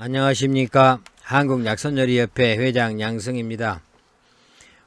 안녕하십니까. 한국약선요리협회 회장 양승입니다.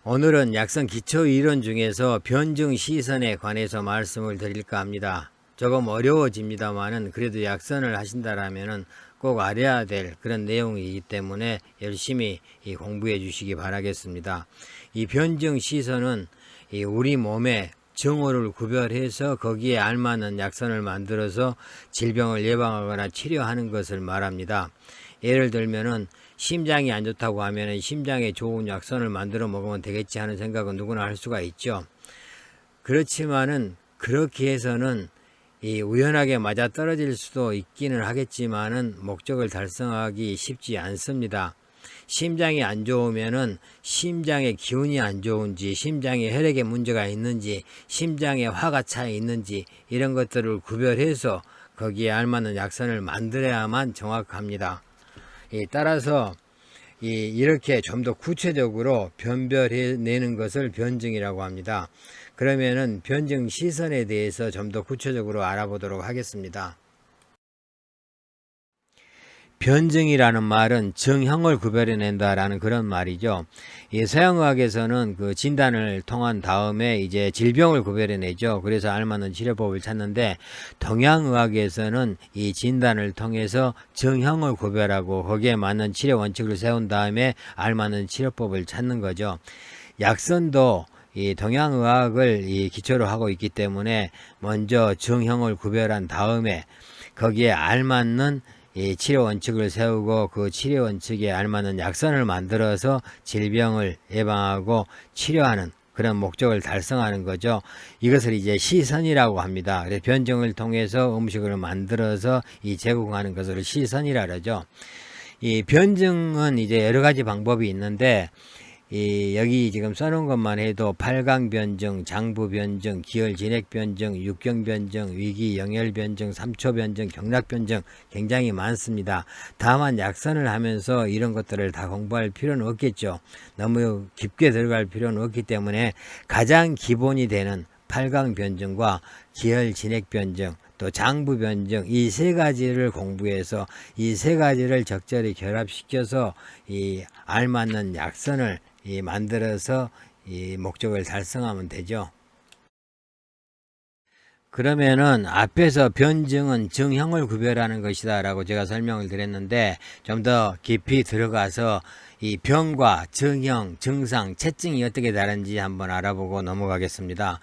오늘은 약선 기초이론 중에서 변증 시선에 관해서 말씀을 드릴까 합니다. 조금 어려워집니다만은 그래도 약선을 하신다라면은 꼭 알아야 될 그런 내용이기 때문에 열심히 공부해 주시기 바라겠습니다. 이 변증 시선은 우리 몸의 증후를 구별해서 거기에 알맞는 약선을 만들어서 질병을 예방하거나 치료하는 것을 말합니다. 예를 들면은 심장이 안 좋다고 하면은 심장에 좋은 약선을 만들어 먹으면 되겠지 하는 생각은 누구나 할 수가 있죠. 그렇지만은 그렇게 해서는 우연하게 맞아 떨어질 수도 있기는 하겠지만은 목적을 달성하기 쉽지 않습니다. 심장이 안 좋으면은 심장의 기운이 안 좋은지, 심장에 혈액에 문제가 있는지, 심장에 화가 차 있는지 이런 것들을 구별해서 거기에 알맞는 약선을 만들어야만 정확합니다. 따라서 이렇게 좀 더 구체적으로 변별해내는 것을 변증이라고 합니다. 그러면은 변증 시선에 대해서 좀 더 구체적으로 알아보도록 하겠습니다. 변증이라는 말은 증형을 구별해낸다라는 그런 말이죠. 서양의학에서는 그 진단을 통한 다음에 이제 질병을 구별해내죠. 그래서 알맞는 치료법을 찾는데 동양의학에서는 이 진단을 통해서 증형을 구별하고 거기에 맞는 치료 원칙을 세운 다음에 알맞는 치료법을 찾는 거죠. 약선도 이 동양의학을 기초로 하고 있기 때문에 먼저 증형을 구별한 다음에 거기에 알맞는 치료 원칙을 세우고 그 치료 원칙에 알맞는 약선을 만들어서 질병을 예방하고 치료하는 그런 목적을 달성하는 거죠. 이것을 이제 시선이라고 합니다. 그래서 변증을 통해서 음식을 만들어서 제공하는 것을 시선이라 그러죠. 이 변증은 이제 여러 가지 방법이 있는데 여기 지금 써놓은 것만 해도 8강 변증, 장부 변증, 기혈 진액 변증, 육경 변증, 위기 영혈 변증, 3초 변증, 경락 변증 굉장히 많습니다. 다만 약선을 하면서 이런 것들을 다 공부할 필요는 없겠죠. 너무 깊게 들어갈 필요는 없기 때문에 가장 기본이 되는 8강 변증과 기혈 진액 변증, 또 장부 변증 이 세 가지를 공부해서 이 세 가지를 적절히 결합시켜서 알맞는 약선을 만들어서 목적을 달성하면 되죠. 그러면은 앞에서 변증은 증형을 구별하는 것이다 라고 제가 설명을 드렸는데 좀 더 깊이 들어가서 이 병과 증형, 증상, 체증이 어떻게 다른지 한번 알아보고 넘어가겠습니다.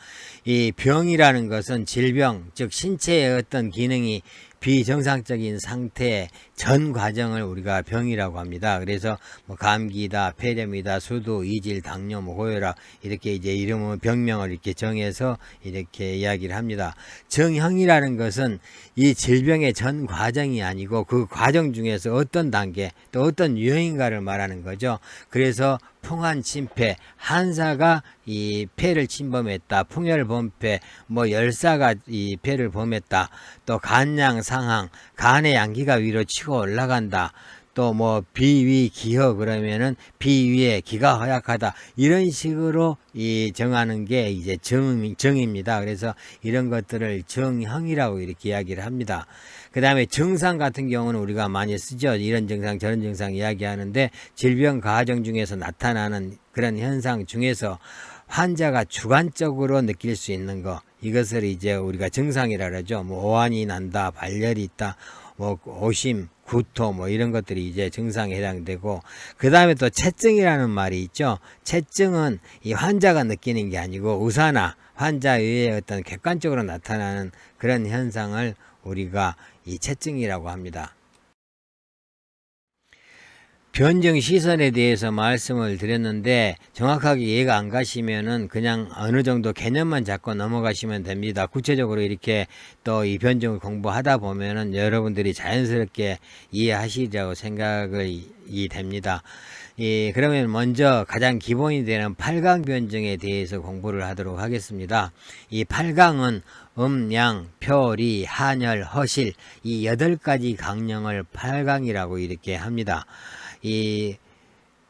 이 병이라는 것은 질병, 즉 신체의 어떤 기능이 비정상적인 상태의 전 과정을 우리가 병이라고 합니다. 그래서 뭐 감기다, 폐렴이다, 수두, 이질, 당뇨, 고혈압 이렇게 이제 이름을 병명을 이렇게 정해서 이렇게 이야기를 합니다. 증형이라는 것은 이 질병의 전 과정이 아니고 그 과정 중에서 어떤 단계 또 어떤 유형인가를 말하는 거죠. 그래서 풍한 침폐, 한사가 이 폐를 침범했다. 풍혈범폐, 뭐 열사가 이 폐를 범했다. 또 간양 상항, 간의 양기가 위로 치고 올라간다. 또 뭐 비위 기허 그러면은 비위에 기가 허약하다. 이런 식으로 정하는 게 이제 정입니다. 그래서 이런 것들을 정형이라고 이렇게 이야기를 합니다. 그 다음에 증상 같은 경우는 우리가 많이 쓰죠. 이런 증상 저런 증상 이야기하는데 질병 과정 중에서 나타나는 그런 현상 중에서 환자가 주관적으로 느낄 수 있는 거 이것을 이제 우리가 증상이라 그러죠. 뭐 오한이 난다, 발열이 있다, 뭐 오심, 구토 뭐 이런 것들이 이제 증상에 해당되고 그 다음에 또 체증이라는 말이 있죠. 체증은 이 환자가 느끼는 게 아니고 의사나 환자 외에 어떤 객관적으로 나타나는 그런 현상을 우리가 이 체증이라고 합니다. 변증 시선에 대해서 말씀을 드렸는데 정확하게 이해가 안 가시면은 그냥 어느 정도 개념만 잡고 넘어가시면 됩니다. 구체적으로 이렇게 또 이 변증을 공부하다 보면은 여러분들이 자연스럽게 이해하시리라고 생각이 됩니다. 그러면 먼저 가장 기본이 되는 8강 변증에 대해서 공부를 하도록 하겠습니다. 이 8강은 양, 표, 리, 한혈, 허실 이 8가지 강령을 8강이라고 이렇게 합니다. 이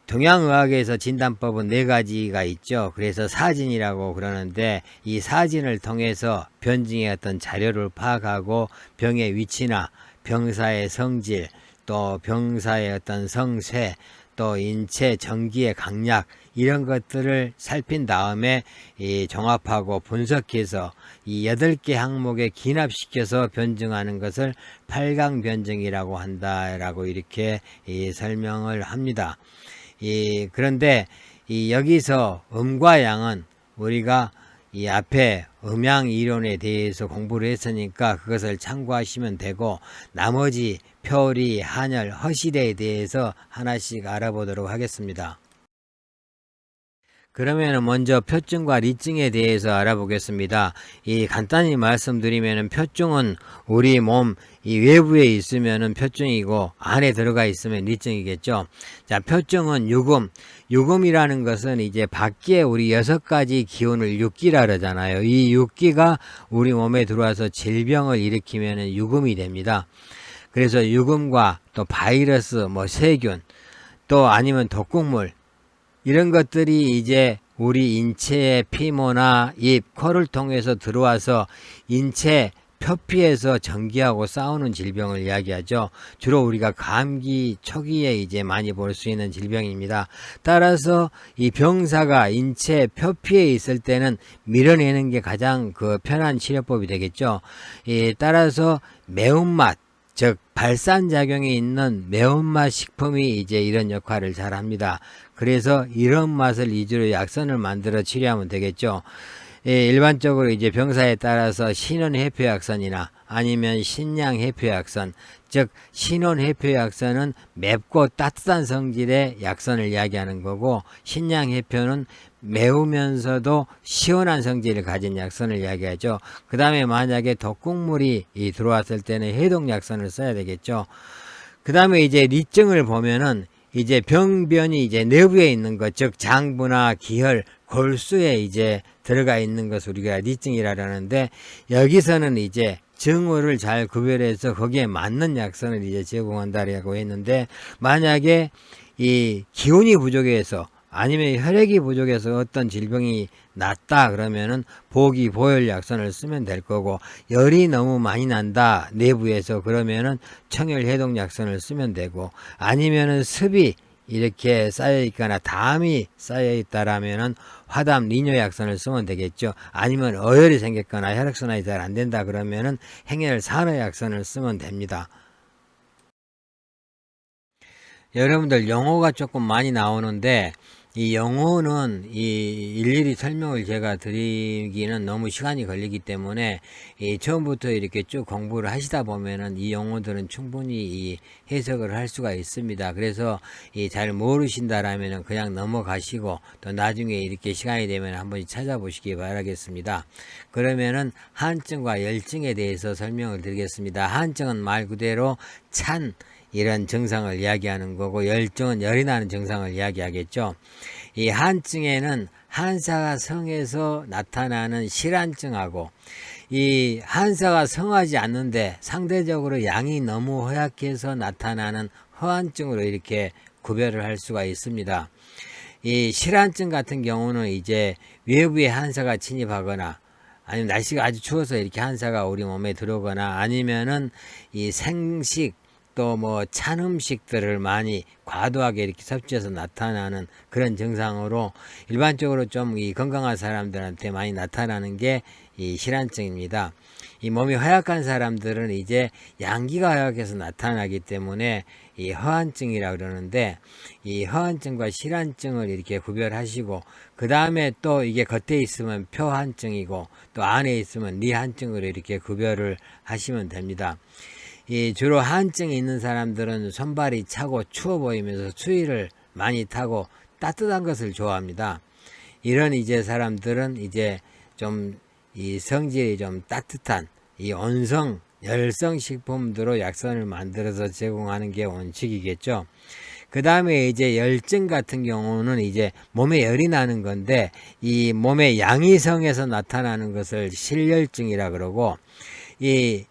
동양의학에서 진단법은 4가지가 있죠. 그래서 사진이라고 그러는데 이 사진을 통해서 변증의 어떤 자료를 파악하고 병의 위치나 병사의 성질 또 병사의 어떤 성쇠, 또 인체 정기의 강약, 이런 것들을 살핀 다음에 이 종합하고 분석해서 이 8개 항목에 기납시켜서 변증하는 것을 8강 변증이라고 한다라고 이렇게 설명을 합니다. 그런데 여기서 음과 양은 우리가 이 앞에 음양 이론에 대해서 공부를 했으니까 그것을 참고하시면 되고, 나머지 표리, 한열, 허실에 대해서 하나씩 알아보도록 하겠습니다. 그러면 먼저 표증과 리증에 대해서 알아보겠습니다. 간단히 말씀드리면 표증은 우리 몸 이 외부에 있으면 표증이고 안에 들어가 있으면 리증이겠죠. 자, 표증은 유금이라는 것은 이제 밖에 우리 6가지 기운을 육기라 그러잖아요. 이 육기가 우리 몸에 들어와서 질병을 일으키면 유금이 됩니다. 그래서 유금과 또 바이러스, 뭐 세균, 또 아니면 독극물, 이런 것들이 이제 우리 인체의 피모나 입, 코를 통해서 들어와서 인체 표피에서 전기하고 싸우는 질병을 이야기하죠. 주로 우리가 감기 초기에 이제 많이 볼 수 있는 질병입니다. 따라서 이 병사가 인체 표피에 있을 때는 밀어내는 게 가장 편한 치료법이 되겠죠. 따라서 매운맛, 즉 발산작용이 있는 매운맛 식품이 이제 이런 역할을 잘 합니다. 그래서 이런 맛을 위주로 약선을 만들어 치료하면 되겠죠. 일반적으로 이제 병사에 따라서 신원해표약선이나 아니면 신양해표약선, 즉 신원해표약선은 맵고 따뜻한 성질의 약선을 이야기하는 거고, 신양해표는 매우면서도 시원한 성질을 가진 약선을 이야기하죠. 그 다음에 만약에 독극물이 들어왔을 때는 해독약선을 써야 되겠죠. 그 다음에 이제 리증을 보면은 이제 병변이 이제 내부에 있는 것, 즉 장부나 기혈, 골수에 이제 들어가 있는 것을 우리가 리증이라 하는데, 여기서는 이제 증후를 잘 구별해서 거기에 맞는 약선을 이제 제공한다라고 했는데, 만약에 이 기운이 부족해서 아니면 혈액이 부족해서 어떤 질병이 났다 그러면은 보기 보혈 약선을 쓰면 될 거고, 열이 너무 많이 난다 내부에서 그러면은 청열 해독 약선을 쓰면 되고, 아니면은 습이 이렇게 쌓여 있거나 담이 쌓여 있다라면은 화담 리뇨 약선을 쓰면 되겠죠. 아니면 어혈이 생겼거나 혈액순환이 잘 안 된다 그러면은 행열 산호 약선을 쓰면 됩니다. 여러분들 용어가 조금 많이 나오는데, 이 용어는 일일이 설명을 제가 드리기는 너무 시간이 걸리기 때문에 처음부터 이렇게 쭉 공부를 하시다 보면은 이 용어들은 충분히 해석을 할 수가 있습니다. 그래서 잘 모르신다라면은 그냥 넘어가시고 또 나중에 이렇게 시간이 되면 한번 찾아보시기 바라겠습니다. 그러면은 한증과 열증에 대해서 설명을 드리겠습니다. 한증은 말 그대로 찬 이런 증상을 이야기하는 거고, 열증은 열이 나는 증상을 이야기하겠죠. 이 한증에는 한사가 성해서 나타나는 실한증하고, 이 한사가 성하지 않는데 상대적으로 양이 너무 허약해서 나타나는 허한증으로 이렇게 구별을 할 수가 있습니다. 이 실한증 같은 경우는 이제 외부에 한사가 침입하거나, 아니면 날씨가 아주 추워서 이렇게 한사가 우리 몸에 들어오거나, 아니면은 이 생식 또 뭐 찬 음식들을 많이 과도하게 이렇게 섭취해서 나타나는 그런 증상으로, 일반적으로 좀 이 건강한 사람들한테 많이 나타나는 게 이 실한증입니다. 이 몸이 허약한 사람들은 이제 양기가 허약해서 나타나기 때문에 이 허한증이라고 그러는데, 이 허한증과 실한증을 이렇게 구별하시고, 그 다음에 또 이게 겉에 있으면 표한증이고 또 안에 있으면 리한증으로 이렇게 구별을 하시면 됩니다. 주로 한증이 있는 사람들은 손발이 차고 추워 보이면서 추위를 많이 타고 따뜻한 것을 좋아합니다. 이런 이제 사람들은 이제 좀 이 성질이 좀 따뜻한 이 온성 열성 식품들로 약선을 만들어서 제공하는 게 원칙이겠죠. 그 다음에 이제 열증 같은 경우는 이제 몸에 열이 나는 건데, 이 몸에 양이 성해서 나타나는 것을 실열증이라 그러고, 이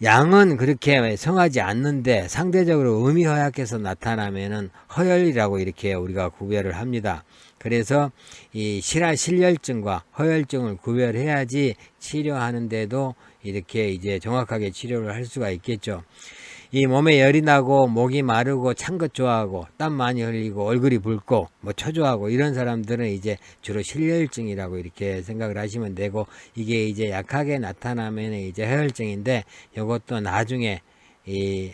양은 그렇게 성하지 않는데 상대적으로 음이 허약해서 나타나면은 허열이라고 이렇게 우리가 구별을 합니다. 그래서 이 실열증과 허열증을 구별해야지 치료하는데도 이렇게 이제 정확하게 치료를 할 수가 있겠죠. 이 몸에 열이 나고 목이 마르고 찬 것 좋아하고 땀 많이 흘리고 얼굴이 붉고 뭐 초조하고 이런 사람들은 이제 주로 실혈증이라고 이렇게 생각을 하시면 되고, 이게 이제 약하게 나타나면 이제 해열증인데, 이것도 나중에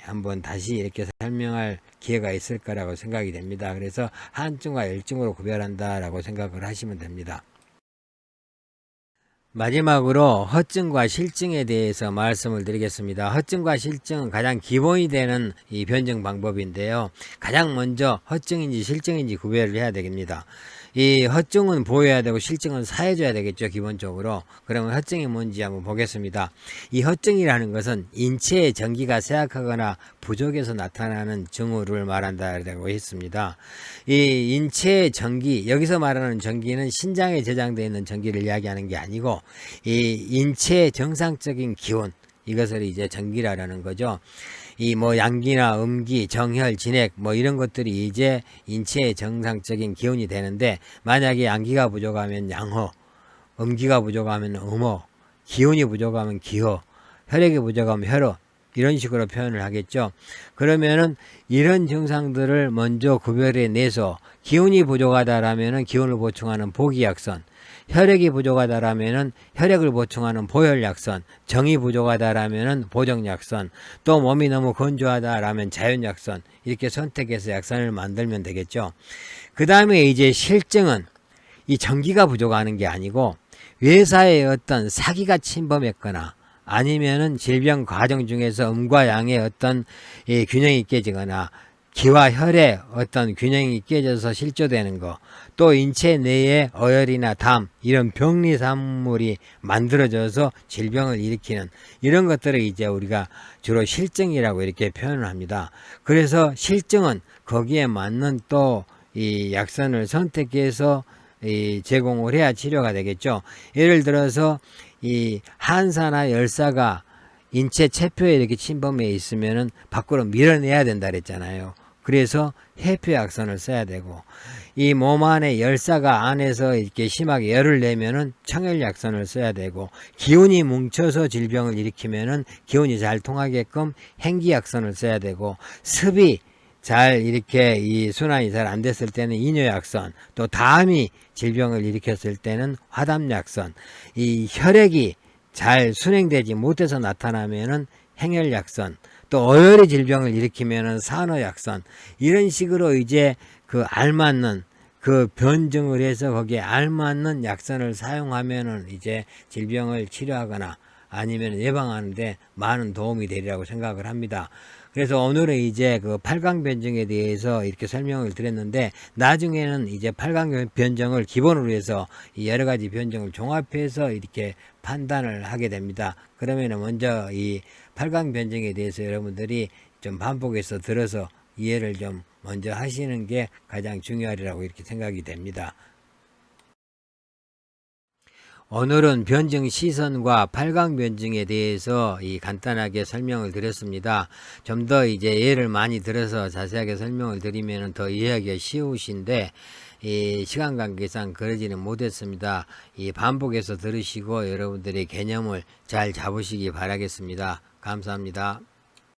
한번 다시 이렇게 설명할 기회가 있을 거라고 생각이 됩니다. 그래서 한증과 열증으로 구별한다라고 생각을 하시면 됩니다. 마지막으로 허증과 실증에 대해서 말씀을 드리겠습니다. 허증과 실증은 가장 기본이 되는 이 변증 방법인데요. 가장 먼저 허증인지 실증인지 구별을 해야 됩니다. 이 허증은 보여야 되고 실증은 사해줘야 되겠죠, 기본적으로. 그러면 허증이 뭔지 한번 보겠습니다. 이 허증이라는 것은 인체의 전기가 쇠약하거나 부족해서 나타나는 증후를 말한다고 했습니다. 이 인체의 전기, 여기서 말하는 전기는 신장에 저장되어 있는 전기를 이야기하는 게 아니고, 이 인체의 정상적인 기온, 이것을 이제 전기라는 거죠. 이 뭐 양기나 음기, 정혈, 진액 뭐 이런 것들이 이제 인체의 정상적인 기온이 되는데, 만약에 양기가 부족하면 양호, 음기가 부족하면 음호, 기온이 부족하면 기호, 혈액이 부족하면 혈호, 이런 식으로 표현을 하겠죠. 그러면은 이런 증상들을 먼저 구별해 내서, 기운이 부족하다라면은 기운을 보충하는 보기약선, 혈액이 부족하다라면은 혈액을 보충하는 보혈약선, 정이 부족하다라면은 보정약선, 또 몸이 너무 건조하다라면 자연약선, 이렇게 선택해서 약선을 만들면 되겠죠. 그 다음에 이제 실증은 이 전기가 부족하는 게 아니고, 외사에 어떤 사기가 침범했거나 아니면은 질병 과정 중에서 음과 양의 어떤 균형이 깨지거나 기와 혈의 어떤 균형이 깨져서 실조되는 거, 또 인체 내에 어혈이나 담, 이런 병리 산물이 만들어져서 질병을 일으키는 이런 것들을 이제 우리가 주로 실증이라고 이렇게 표현을 합니다. 그래서 실증은 거기에 맞는 또 이 약선을 선택해서 제공을 해야 치료가 되겠죠. 예를 들어서 이 한사나 열사가 인체 체표에 이렇게 침범해 있으면은 밖으로 밀어내야 된다 그랬잖아요. 그래서 해표약선을 써야 되고, 이 몸 안에 열사가 안에서 이렇게 심하게 열을 내면은 청혈약선을 써야 되고, 기운이 뭉쳐서 질병을 일으키면은 기운이 잘 통하게끔 행기약선을 써야 되고, 습이 잘 이렇게 이 순환이 잘 안 됐을 때는 이뇨약선, 또 담이 질병을 일으켰을 때는 화담약선, 이 혈액이 잘 순행되지 못해서 나타나면은 행혈약선, 또 어혈의 질병을 일으키면은 산허약선, 이런 식으로 이제 그 알맞는 그 변증을 해서 거기에 알맞는 약선을 사용하면은 이제 질병을 치료하거나 아니면 예방하는데 많은 도움이 되리라고 생각을 합니다. 그래서 오늘은 이제 그 8강 변증에 대해서 이렇게 설명을 드렸는데, 나중에는 이제 8강 변증을 기본으로 해서 여러 가지 변증을 종합해서 이렇게 판단을 하게 됩니다. 그러면 먼저 이 8강 변증에 대해서 여러분들이 좀 반복해서 들어서 이해를 좀 먼저 하시는 게 가장 중요하리라고 이렇게 생각이 됩니다. 오늘은 변증 시선과 8강 변증에 대해서 간단하게 설명을 드렸습니다. 좀 더 이제 예를 많이 들어서 자세하게 설명을 드리면 더 이해하기가 쉬우신데, 이 시간 관계상 그러지는 못했습니다. 반복해서 들으시고 여러분들의 개념을 잘 잡으시기 바라겠습니다. 감사합니다.